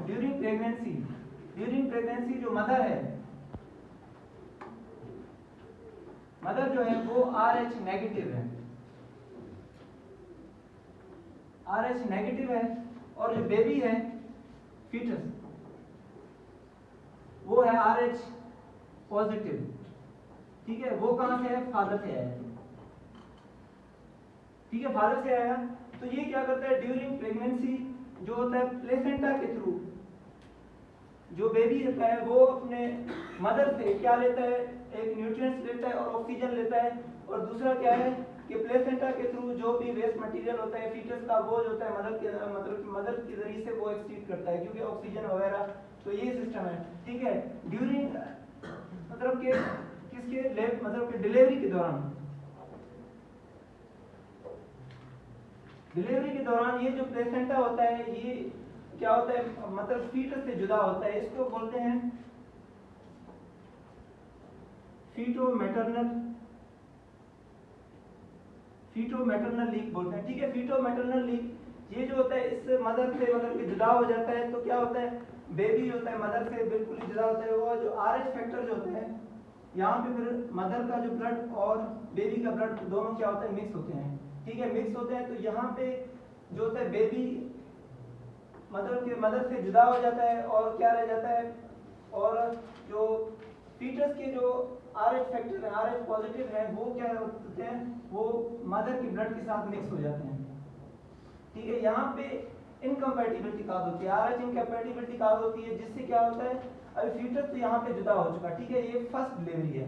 During pregnancy जो mother है, mother जो है वो RH नेगेटिव है, RH नेगेटिव है, और जो बेबी है फीटस वो है RH पॉजिटिव। ठीक है, वो कहां से है? फादर से आया। ठीक है, फादर से आया। तो ये क्या करता है, ड्यूरिंग प्रेगनेंसी जो होता है प्लेसेंटा के थ्रू जो बेबी होता है वो अपने मदर से क्या लेता है, एक न्यूट्रिएंट्स लेता है और ऑक्सीजन लेता है, और दूसरा क्या है कि प्लेसेंटा के थ्रू जो भी वेस्ट मटेरियल होता है फीटस का वो जो होता है मदर के जरिए से वो एक्सक्रीट करता है, क्योंकि ऑक्सीजन वगैरह। तो ये सिस्टम है। ठीक है, ड्यूरिंग मतलब के किसके मतलब के डिलीवरी के दौरान, ये जो प्लेसेंटा होता है ये क्या होता है, मतलब फीटस से जुदा होता है। इसको बोलते हैं फीटो मैटरनल लीक बोलते हैं। ठीक है, फीटो मैटरनल लीक ये जो होता है इस मदर से मतलब कि जुदा हो जाता है। तो क्या होता है, बेबी होता है मदर से बिल्कुल ही जुदा होता है। वो जो RH फैक्टर जो होते हैं यहाँ पे फिर मदर का जो ब्लड और बेबी का ब्लड दोनों क्या होता है, मिक्स होते हैं। ठीक है, मिक्स होते हैं। तो यहाँ पे जो होता है बेबी मदर से जुदा हो जाता है, और क्या रह जाता है, और जो फीटस के जो RH फैक्टर है, RH पॉजिटिव है, वो क्या होते हैं, वो मदर के ब्लड के साथ मिक्स हो जाते हैं। ठीक है, यहाँ पे इनकम्पैटिबिलिटी काज होती है, RH इनकम्पैटिबिलिटी काज होती है, जिससे क्या होता है, अभी फीटस तो यहाँ पे जुदा हो चुका। ठीक है, ये फर्स्ट डिलीवरी है।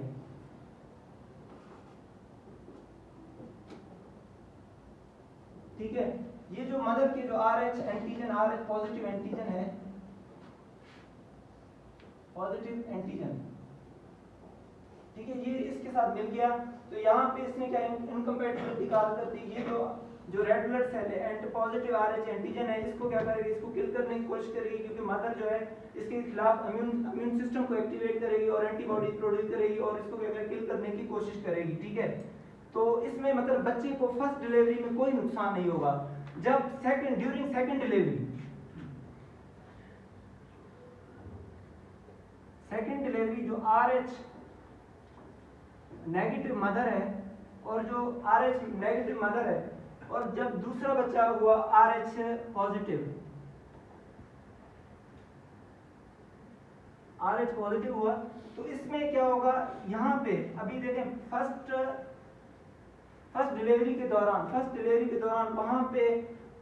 ठीक है, ये जो मदर के जो RH antigen, RH positive antigen है, पॉजिटिव एंटीजन, ठीक है, ये इसके साथ मिल गया। तो यहाँ पे इसने क्या इनकम्पैटिबिलिटी काज कर दी। ये जो रेड ब्लड सेल है एंटी पॉजिटिव RH एंटीजन है, इसको क्या करेगी, इसको किल करने की कोशिश करेगी, क्योंकि मदर जो है इसके खिलाफ इम्यून सिस्टम को एक्टिवेट करेगी और एंटीबॉडी प्रोड्यूस करेगी और इसको क्या किल करने की कोशिश करेगी। ठीक है, तो इसमें मतलब बच्चे को फर्स्ट डिलीवरी में कोई नुकसान नहीं होगा। जब ड्यूरिंग सेकंड डिलीवरी जो RH नेगेटिव मदर है और जो RH नेगेटिव मदर है, और जब दूसरा बच्चा हुआ RH पॉजिटिव हुआ, तो इसमें क्या होगा, यहाँ पे अभी देखें फर्स्ट डिलीवरी के दौरान वहां पे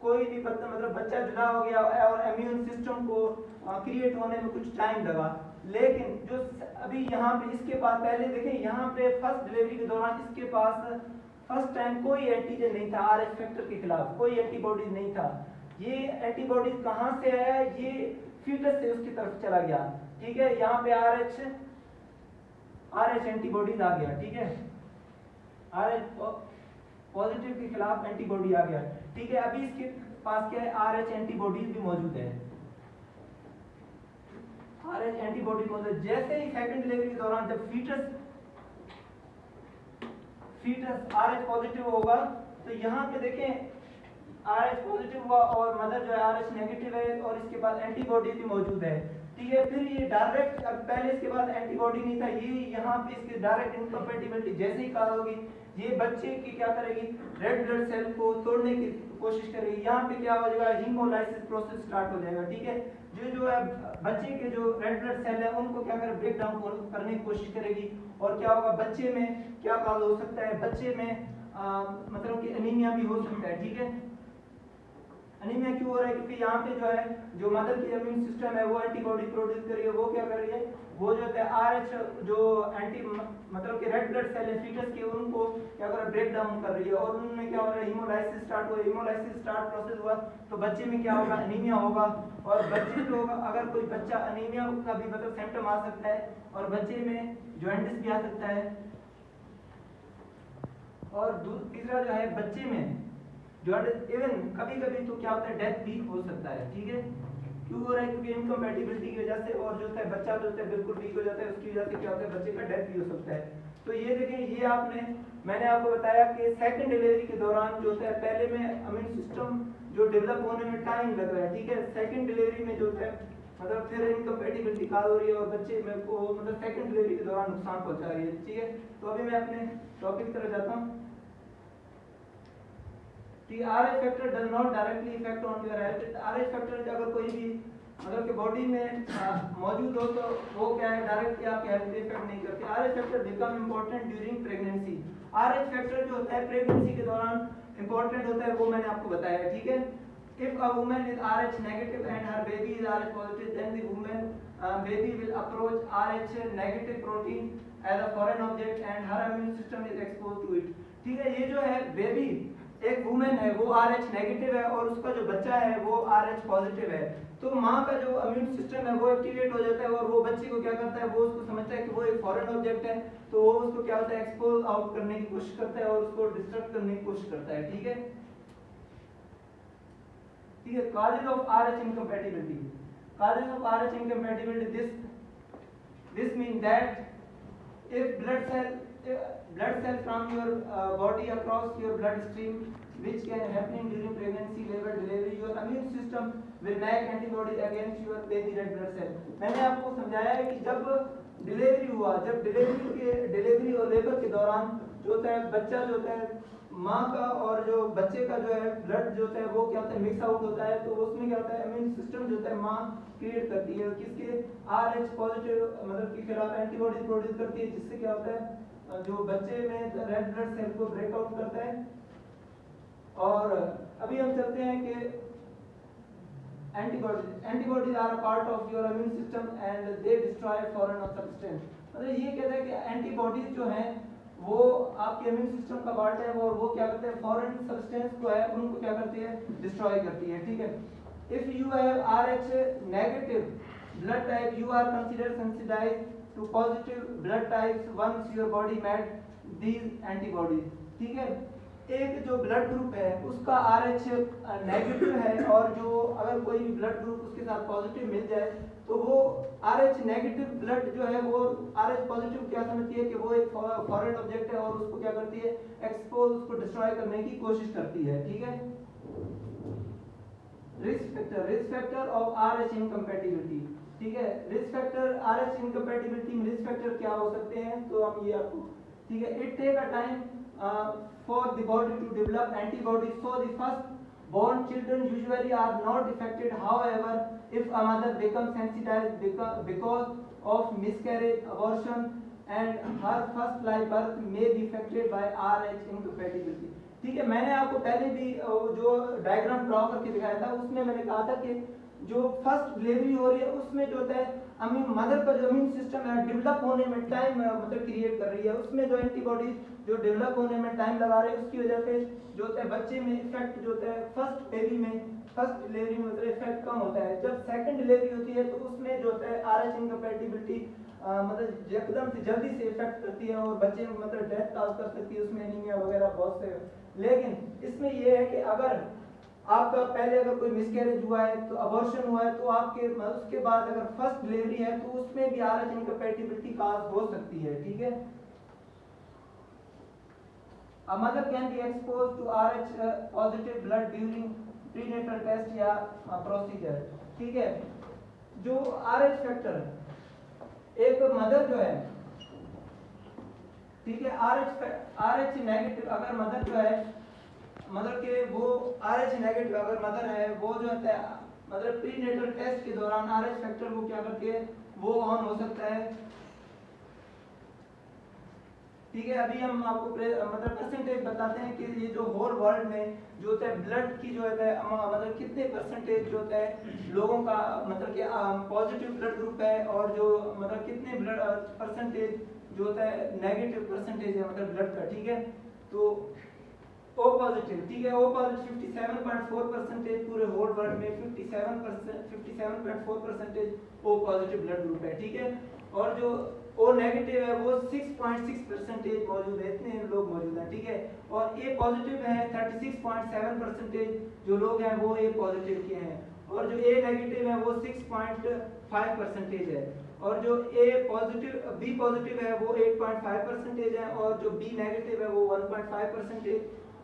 कोई भी मतलब बच्चा जुदा हो गया और इम्यून सिस्टम को क्रिएट होने में कुछ टाइम लगा। लेकिन जो अभी यहाँ पे इसके पास, पहले देखें यहाँ पे फर्स्ट डिलीवरी के दौरान इसके पास फर्स्ट टाइम कोई एंटीजन नहीं था, RH फैक्टर के खिलाफ कोई एंटीबॉडीज नहीं था। ये एंटीबॉडीज कहाँ से आया, ये फीटस से उसकी तरफ चला गया। ठीक है, यहाँ पे RH एंटीबॉडीज आ गया। ठीक है, RH पॉजिटिव के खिलाफ एंटीबॉडी आ गया। ठीक है, अभी इसके पास क्या है, RH एंटीबॉडीज भी मौजूद है, RH एंटीबॉडी मौजूद। जैसे ही सेकंड डिलीवरी के दौरान जब फीटस RH पॉजिटिव होगा, तो यहाँ पे देखें RH पॉजिटिव हुआ और मदर जो है RH नेगेटिव है, और इसके पास एंटीबॉडी भी मौजूद है। ठीक है, फिर ये डायरेक्ट, अब पहले इसके पास एंटीबॉडी नहीं था, ये यहाँ पे इसकी डायरेक्ट इनकम्पैटिबिलिटी जैसे ही कार होगी, ये बच्चे की क्या करेगी, रेड ब्लड सेल को तोड़ने की कोशिश करेगी। यहाँ पे क्या हो जाएगा, हीमोलाइसिस प्रोसेस स्टार्ट हो जाएगा। ठीक है, जो है बच्चे के जो रेड ब्लड सेल है उनको क्या कर ब्रेक डाउन करने की कोशिश करेगी, और क्या होगा, बच्चे में क्या काज हो सकता है, बच्चे में मतलब कि एनीमिया भी हो सकता है। ठीक है, एनीमिया क्यों हो रहा है, क्योंकि यहाँ पे जो है जो मदर की इम्यून सिस्टम है वो एंटीबॉडी प्रोड्यूस कर रही है, वो क्या कर रही है, वो जो है RH जो एंटी मतलब कि रेड ब्लड सेल है फीटस के, उनको क्या कर ब्रेक डाउन कर रही है, और उनमें क्या हो रहा है, हीमोलाइसिस स्टार्ट हुआ, हीमोलाइसिस स्टार्ट प्रोसेस हुआ, तो बच्चे में क्या होगा, एनीमिया होगा। और बच्चे जो अगर कोई बच्चा एनीमिया का भी मतलब सिम्टम आ सकता है, और बच्चे में जॉन्डिस भी आ सकता है, और तीसरा जो है बच्चे में जॉन्डिस, इवन कभी कभी तो क्या होता है, डेथ भी हो सकता है। ठीक है, क्यों हो रहा है, क्योंकि इनकम्पैटिबिलिटी की वजह से, और जो है बच्चा जो है बिल्कुल वीक हो जाता है, उसकी वजह से क्या होता है, बच्चे का डेथ भी हो सकता है। तो ये देखें, ये मैंने आपको बताया कि सेकंड डिलीवरी के दौरान जो होता है, पहले में इम्यून सिस्टम जो डेवलप होने में टाइम लग रहा है। ठीक है, सेकंड डिलीवरी में जो है मतलब फिर इनकम्पैटिबिलिटी कॉज हो रही है और बच्चे में को मतलब सेकंड डिलीवरी के दौरान नुकसान पहुंचा रही है। ठीक है, तो अभी मैं अपने टॉपिक की तरफ जाता हूँ कि RH factor does not directly effect on your health. RH factor अगर कोई भी मतलब कि बॉडी में मौजूद हो तो वो क्या है, डायरेक्टली आपके हेल्थ पे इफेक्ट नहीं करते। RH factor become important during pregnancy. RH factor जो होता है प्रेगनेंसी के दौरान इंपॉर्टेंट होता है, वो मैंने आपको बताया है। ठीक है, if a woman is RH negative and her baby is RH positive, then the woman baby will approach RH negative protein as a foreign object and her immune system is exposed to it। ठीक है, ये जो है baby एक women है वो RH negative है और उसका जो बच्चा है वो RH पॉजिटिव है, तो माँ का जो इम्यून सिस्टम है वो एक्टिवेट हो जाता है और वो बच्चे को क्या करता है, वो उसको समझता है कि वो एक फॉरेन ऑब्जेक्ट है, तो वो उसको क्या होता है एक्सपोज आउट करने की कोशिश करता है और उसको डिस्ट्रक्ट करने की कोशिश करता है। ठीक है, ठीक है, causes of RH incompatibility। causes of RH incompatibility, this means that if blood cell from your body across your bloodstream, which can happen during pregnancy, labor, delivery, your immune system will make antibodies against your baby red blood cell। मैंने आपको समझाया है कि जब delivery हुआ, जब delivery और labour के दौरान जो होता है बच्चा जो होता है माँ का और जो बच्चे का जो है ब्लड जो होता है वो क्या होता है मिक्स आउट होता है, तो उसमें क्या होता है इम्यून सिस्टम जो होता है माँ क्रिएट करती है किसके RH पॉजिटिव मतलब के खिलाफ एंटीबॉडीज प्रोड्यूस करती है, जिससे क्या होता है जो बच्चे में रेड ब्लड सेल को ब्रेकआउट करता है। और अभी हम चलते हैं कि antibodies are a part of your immune system and they destroy foreign substance. मतलब ये कहता है कि एंटीबॉडीज जो हैं वो आपके इम्यून सिस्टम का पार्ट है और वो क्या करते हैं फॉरेन सब्सटेंस को है उनको क्या करती है डिस्ट्रॉय करती है। ठीक है, if you have RH negative blood type you are considered sensitised to positive blood types once your body met these antibodies. ठीक है, एक जो ब्लड ग्रुप है उसका RH नेगेटिव है और जो अगर कोई भी ब्लड ग्रुप उसके साथ पॉजिटिव मिल जाए तो वो RH नेगेटिव ब्लड जो है वो RH पॉजिटिव क्या समझती है कि वो एक फॉरेन ऑब्जेक्ट है और उसको क्या करती है एक्सपोज उसको डिस्ट्रॉय करने की कोशिश करती है। ठीक है, risk factor of RH incompatibility. ठीक है, रिस्क फैक्टर RH इनकम्पैटिबिलिटी में रिस्क फैक्टर क्या हो सकते हैं, तो हम ये आपको ठीक है, it take a time for the body to develop antibodies, so the first born children usually are not affected. However, if a mother becomes sensitized because of miscarriage, abortion and her first live birth may be affected by RH incompatibility। ठीक है, मैंने आपको पहले भी जो diagram draw करके दिखाया था उसमें मैंने कहा था कि जो फर्स्ट डिलीवरी हो रही है उसमें जो होता है मदर का जो इम्यून सिस्टम है डेवलप होने में टाइम मतलब क्रिएट कर रही है, उसमें जो एंटीबॉडीज जो डेवलप होने में टाइम लगा रहे हैं उसकी वजह से जो होता है बच्चे में इफेक्ट जो होता है फर्स्ट बेबी में फर्स्ट डिलीवरी में मतलब इफेक्ट कम होता है। जब सेकंड डिलीवरी होती है तो उसमें जो होता है RH इनकम्पैटिबिलिटी मतलब एकदम से जल्दी से इफेक्ट करती है और बच्चे में मतलब डेथ काज कर सकती है, उसमें एनीमिया वगैरह बहुत से। लेकिन इसमें ये है कि अगर आपका पहले अगर कोई मिसकैरेज हुआ है तो अबॉर्शन हुआ है तो आपके उसके बाद अगर फर्स्ट डिलीवरी है तो उसमें भी RH इनकम्पैटिबिलिटी काज हो सकती है। ठीक है, A mother can be exposed to RH positive blood during prenatal test या procedure। ठीक है, जो RH फैक्टर एक मदर जो है ठीक है RH नेगेटिव अगर मदर जो है मदर के वो RH नेगेटिव अगर मदर है वो जो है मतलब प्रीनेटल टेस्ट के दौरान RH फैक्टर वो क्या करती है वो ऑन हो सकता है। ठीक है, अभी हम आपको मतलब परसेंटेज बताते हैं कि ये जो होल वर्ल्ड में जो होता है ब्लड की जो है मतलब कितने परसेंटेज जो होता है लोगों का मतलब कि पॉजिटिव ब्लड ग्रुप है और जो मतलब कितने ब्लड परसेंटेज जो होता है नेगेटिव परसेंटेज है मतलब ब्लड का। ठीक है, तो O पॉजिटिव ठीक है, O पॉजिटिव 57.4% पूरे होल वर्ल्ड में 57.4% O पॉजिटिव ब्लड ग्रुप है। ठीक है, और जो O नेगेटिव है वो 6.6% मौजूद है, इतने लोग मौजूद हैं। ठीक है, और A पॉजिटिव है 36.7% जो लोग हैं वो A पॉजिटिव के हैं और जो A नेगेटिव है वो 6.5% है और जो A पॉजिटिव B पॉजिटिव है वो 8.5% है और जो B नेगेटिव है वो 1.5%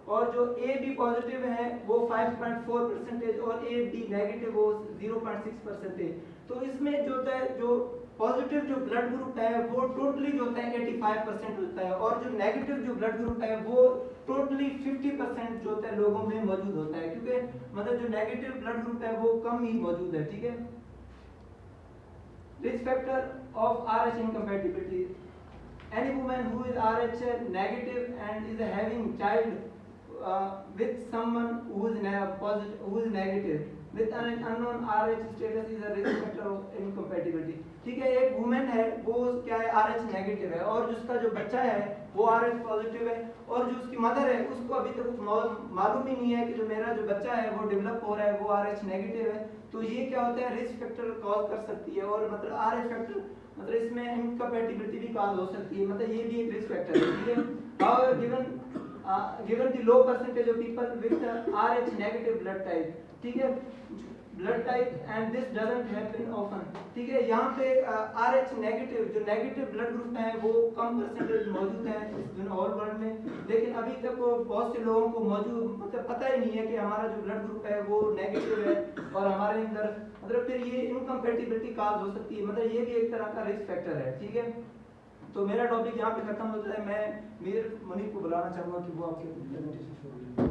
और जो ए बी पॉजिटिव है वो 5.4% और ए बी नेगेटिव वो 0.6%। तो इसमें जो होता है जो पॉजिटिव जो ब्लड ग्रुप है वो टोटली जो होता है 85% होता है, और जो नेगेटिव जो ब्लड ग्रुप है वो टोटली 50% जो होता है लोगों में मौजूद होता है, क्योंकि मतलब जो नेगेटिव ब्लड ग्रुप है वो कम ही मौजूद है। ठीक है। Risk factor of RH incompatibility. Any woman who is RH negative and is having child with someone who is positive, who is negative with an unknown RH status is a risk factor of incompatibility. ठीक है, एक women है वो क्या है RH negative है और जिसका जो बच्चा है वो RH पॉजिटिव है, और जो उसकी मदर है उसको अभी तक मालूम ही नहीं है कि जो मेरा जो बच्चा है वो डेवलप हो रहा है वो RH नेगेटिव है। तो ये क्या होता है, रिस्क फैक्टर कॉज कर सकती है, और मतलब RH फैक्टर मतलब इसमें इनकम्पैटिबिलिटी भी कॉज हो सकती है, मतलब ये भी एक रिस्क फैक्टर है। ठीक है। However given the low percentage of people with RH negative blood type, ठीक है, blood type, and this doesn't happen often. ठीक है, यहाँ पे RH नेगेटिव जो नेगेटिव ब्लड ग्रुप है वो कम परसेंटेज मौजूद है इस ऑल वर्ल्ड में, लेकिन अभी तक वो बहुत से लोगों को मौजूद मतलब पता ही नहीं है कि हमारा जो ब्लड ग्रुप है वो नेगेटिव है और हमारे अंदर मतलब फिर ये इनकम्पैटिबिलिटी काज हो सकती है, मतलब ये भी एक तरह का रिस्क फैक्टर है। ठीक है, तो मेरा टॉपिक यहाँ पे खत्म होता है। मैं मीर मुनीब को बुलाना चाहूँगा कि वो आपके प्रेजेंटेशन